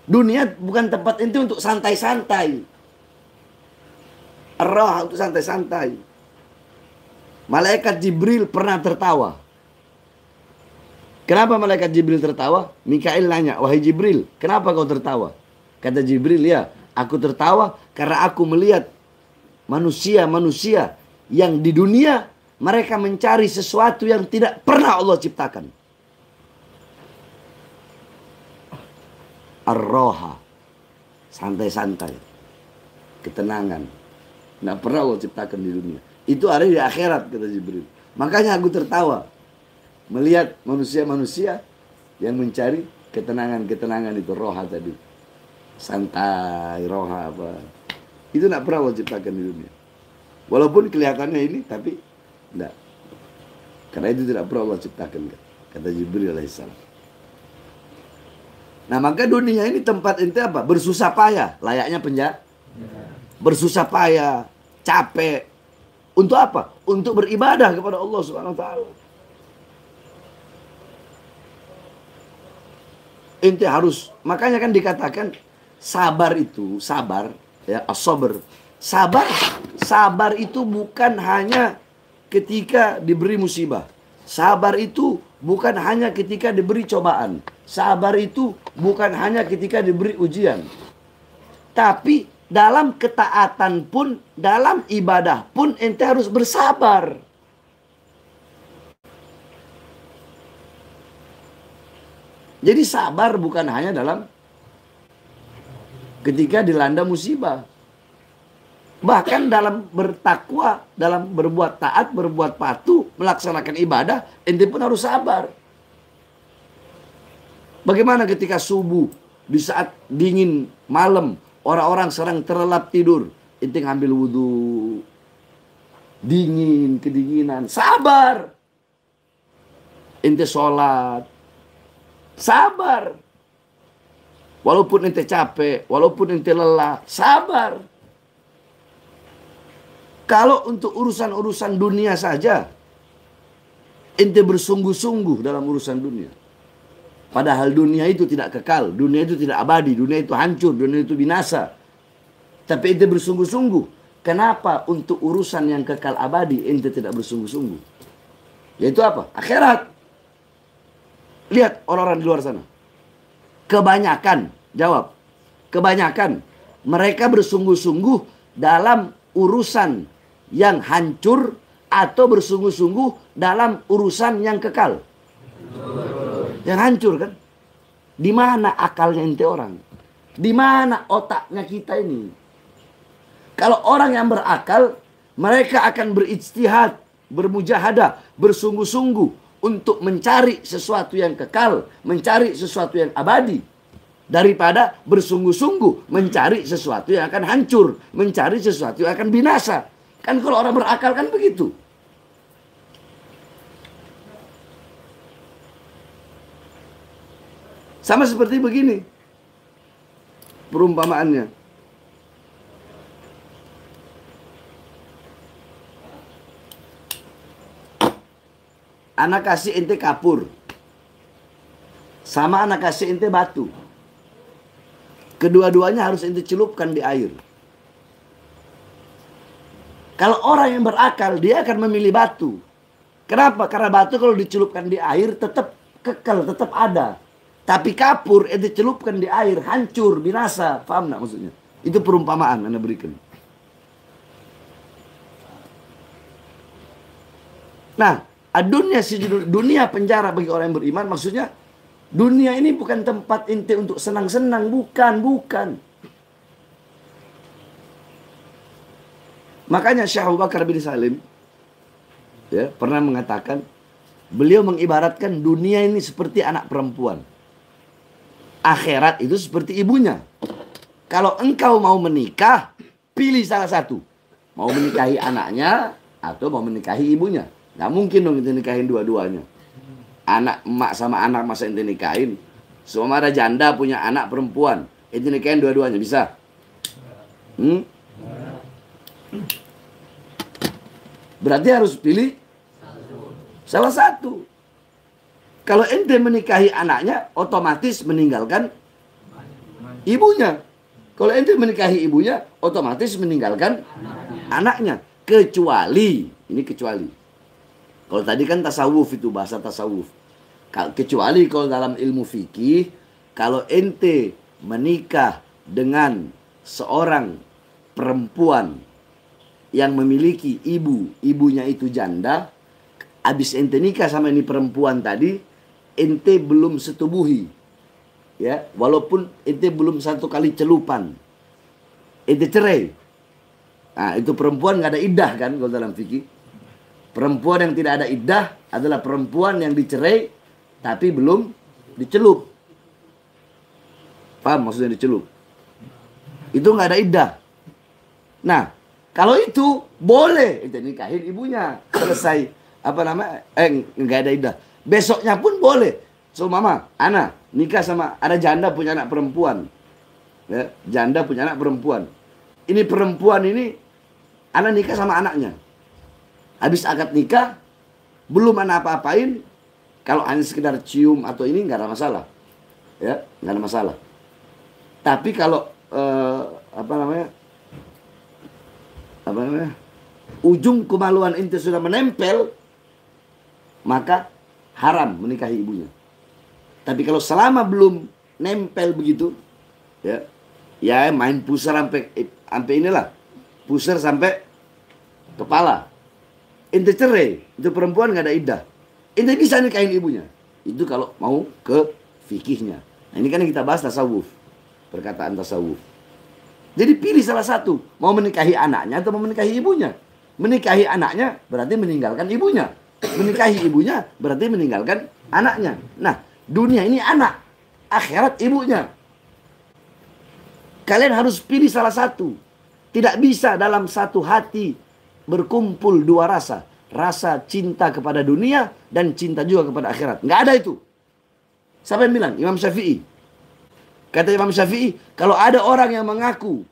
Dunia bukan tempat ente untuk santai-santai. Roh untuk santai-santai. Malaikat Jibril pernah tertawa. Kenapa malaikat Jibril tertawa? Mikail nanya, wahai Jibril, kenapa kau tertawa? Kata Jibril, ya, aku tertawa karena aku melihat manusia-manusia yang di dunia mereka mencari sesuatu yang tidak pernah Allah ciptakan. Ar-roha, santai-santai, ketenangan. Nggak pernah Allah ciptakan di dunia. Itu ada di akhirat, kata Jibril. Makanya aku tertawa melihat manusia-manusia yang mencari ketenangan-ketenangan itu, roha tadi. Santai, roha apa. Itu nggak pernah Allah ciptakan di dunia. Walaupun kelihatannya ini, tapi enggak. Karena itu tidak pernah Allah ciptakan, kata Jibril alaihissalam. Nah, maka dunia ini tempat ente apa? Bersusah payah, layaknya penjara. Bersusah payah, capek. Untuk apa? Untuk beribadah kepada Allah Subhanahu wa taala. Ente harus, makanya kan dikatakan sabar itu, sabar ya, as-sabr. Sabar itu bukan hanya ketika diberi musibah. Sabar itu bukan hanya ketika diberi cobaan. Sabar itu bukan hanya ketika diberi ujian. Tapi dalam ketaatan pun, dalam ibadah pun ente harus bersabar. Jadi sabar bukan hanya dalam ketika dilanda musibah. Bahkan dalam bertakwa, dalam berbuat taat, berbuat patuh, melaksanakan ibadah, ente pun harus sabar. Bagaimana ketika subuh, di saat dingin malam, orang-orang sedang terlelap tidur, ente ngambil wudhu, dingin, kedinginan, sabar. Ente sholat, sabar. Walaupun ente capek, walaupun ente lelah, sabar. Kalau untuk urusan-urusan dunia saja, ente bersungguh-sungguh dalam urusan dunia. Padahal dunia itu tidak kekal, dunia itu tidak abadi, dunia itu hancur, dunia itu binasa. Tapi ente bersungguh-sungguh. Kenapa untuk urusan yang kekal abadi ente tidak bersungguh-sungguh? Yaitu apa? Akhirat. Lihat orang-orang di luar sana. Kebanyakan, jawab. Kebanyakan mereka bersungguh-sungguh dalam urusan yang hancur atau bersungguh-sungguh dalam urusan yang kekal. Yang hancur kan? Di mana akalnya ente orang? Di mana otaknya kita ini? Kalau orang yang berakal, mereka akan berijtihad, bermujahadah, bersungguh-sungguh untuk mencari sesuatu yang kekal, mencari sesuatu yang abadi, daripada bersungguh-sungguh mencari sesuatu yang akan hancur, mencari sesuatu yang akan binasa. Kan kalau orang berakal kan begitu. Sama seperti begini perumpamaannya. Anak kasih ente kapur, sama anak kasih ente batu. Kedua-duanya harus ente celupkan di air. Kalau orang yang berakal, dia akan memilih batu. Kenapa? Karena batu kalau dicelupkan di air tetap kekal, tetap ada. Tapi kapur ente celupkan di air, hancur, binasa. Paham nggak maksudnya? Itu perumpamaan Anda berikan. Nah, dunia penjara bagi orang yang beriman, maksudnya dunia ini bukan tempat ente untuk senang-senang, bukan. Makanya Syekh Abu Bakar bin Salim ya, pernah mengatakan, beliau mengibaratkan dunia ini seperti anak perempuan. Akhirat itu seperti ibunya. Kalau engkau mau menikah, pilih salah satu. Mau menikahi anaknya atau mau menikahi ibunya. Nggak mungkin dong kita nikahin dua-duanya. Anak emak sama anak masa ente nikahin. Semua ada janda punya anak perempuan, ente nikahin dua-duanya bisa? Berarti harus pilih salah satu. Kalau ente menikahi anaknya, otomatis meninggalkan ibunya. Kalau ente menikahi ibunya, otomatis meninggalkan anaknya. Kecuali, ini kecuali. Kalau tadi kan tasawuf itu, bahasa tasawuf. Kecuali kalau dalam ilmu fikih, kalau ente menikah dengan seorang perempuan yang memiliki ibunya itu janda, habis ente nikah sama ini perempuan tadi, ente belum setubuhi. Ya, walaupun ente belum satu kali celupan, ente cerai. Nah, itu perempuan nggak ada iddah kan kalau dalam fikih. Perempuan yang tidak ada iddah adalah perempuan yang dicerai tapi belum dicelup. Paham maksudnya dicelup? Itu nggak ada iddah. Nah, kalau itu boleh ente nikahin ibunya, selesai nggak ada iddah. Besoknya pun boleh. So mama, ana nikah sama ada janda punya anak perempuan. Ya, janda punya anak perempuan. Ini perempuan ini ana nikah sama anaknya. Habis akad nikah belum ana apa-apain, kalau hanya sekedar cium atau ini nggak ada masalah. Ya, nggak ada masalah. Tapi kalau ujung kemaluan ente sudah menempel, maka haram menikahi ibunya. Tapi kalau selama belum nempel begitu, ya main pusar sampai inilah, pusar sampai kepala. Ente cerai, itu perempuan nggak ada iddah. Ente bisa nikahin ibunya. Itu kalau mau ke fikihnya. Nah, ini kan yang kita bahas tasawuf, perkataan tasawuf. Jadi pilih salah satu, mau menikahi anaknya atau mau menikahi ibunya. Menikahi anaknya berarti meninggalkan ibunya. Menikahi ibunya berarti meninggalkan anaknya. Nah, dunia ini anak, akhirat ibunya. Kalian harus pilih salah satu. Tidak bisa dalam satu hati berkumpul dua rasa. Rasa cinta kepada dunia dan cinta juga kepada akhirat. Nggak ada itu. Siapa yang bilang? Imam Syafi'i. Kata Imam Syafi'i, kalau ada orang yang mengaku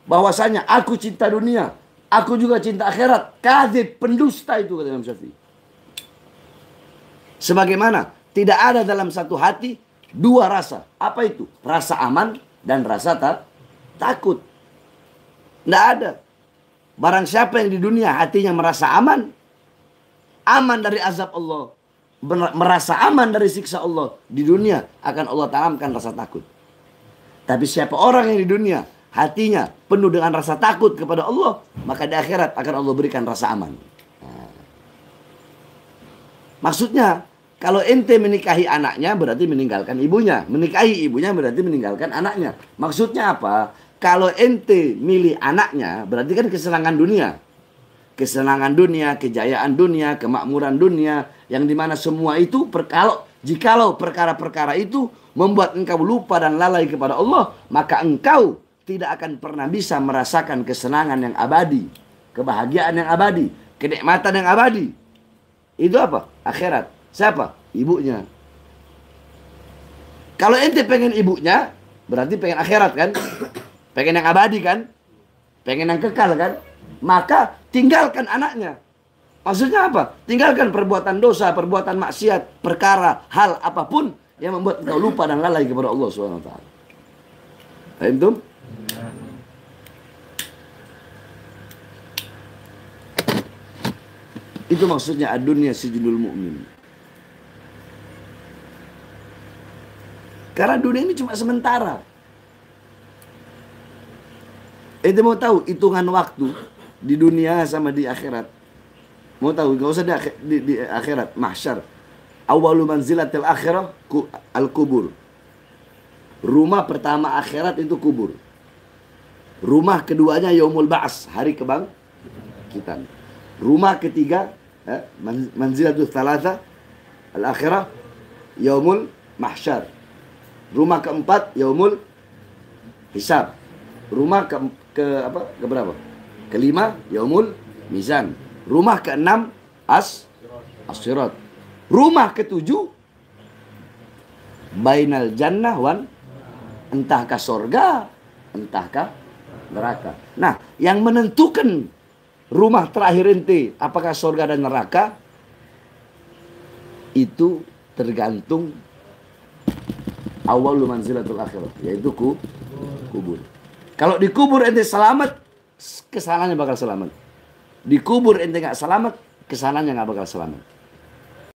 bahwasanya aku cinta dunia, aku juga cinta akhirat, kadzib, pendusta itu, kata Imam Syafi'i. Sebagaimana tidak ada dalam satu hati dua rasa. Apa itu? Rasa aman dan rasa takut. Tidak ada. Barang siapa yang di dunia hatinya merasa aman, aman dari azab Allah, merasa aman dari siksa Allah, di dunia akan Allah tanamkan rasa takut. Tapi siapa orang yang di dunia hatinya penuh dengan rasa takut kepada Allah, maka di akhirat akan Allah berikan rasa aman. Nah. Maksudnya, kalau ente menikahi anaknya berarti meninggalkan ibunya. Menikahi ibunya berarti meninggalkan anaknya. Maksudnya apa? Kalau ente milih anaknya berarti kan kesenangan dunia. Kesenangan dunia, kejayaan dunia, kemakmuran dunia. Yang dimana semua itu jikalau perkara-perkara itu membuat engkau lupa dan lalai kepada Allah, maka engkau tidak akan pernah bisa merasakan kesenangan yang abadi, kebahagiaan yang abadi, kenikmatan yang abadi. Itu apa? Akhirat. Siapa? Ibunya. Kalau ente pengen ibunya, berarti pengen akhirat kan? Pengen yang abadi kan? Pengen yang kekal kan? Maka tinggalkan anaknya. Maksudnya apa? Tinggalkan perbuatan dosa, perbuatan maksiat, perkara, hal apapun yang membuat engkau lupa dan lalai kepada Allah SWT. Paham tuh? Itu maksudnya ad-dunya sijnul mu'min. Karena dunia ini cuma sementara. Ente mau tahu hitungan waktu di dunia sama di akhirat? Mau tahu? Gak usah di akhirat, mahsyar. Awalu manzilatil akhirah al-kubur. Rumah pertama akhirat itu kubur. Rumah keduanya yaumul ba'as, hari kebangkitan. Rumah ketiga manzilatul thalatha al-akhirah yaumul mahsyar. Rumah keempat yaumul hisab. Rumah ke berapa? Kelima yaumul mizan. Rumah keenam as-sirat. Rumah ketujuh bainal jannah wan, entahkah sorga, entahkah neraka. Nah, yang menentukan rumah terakhir ente apakah sorga dan neraka itu tergantung Awwalu manzilatul akhirah, yaitu kubur. Kalau dikubur ente selamat, kesananya bakal selamat. Dikubur ente nggak selamat, kesananya nggak bakal selamat.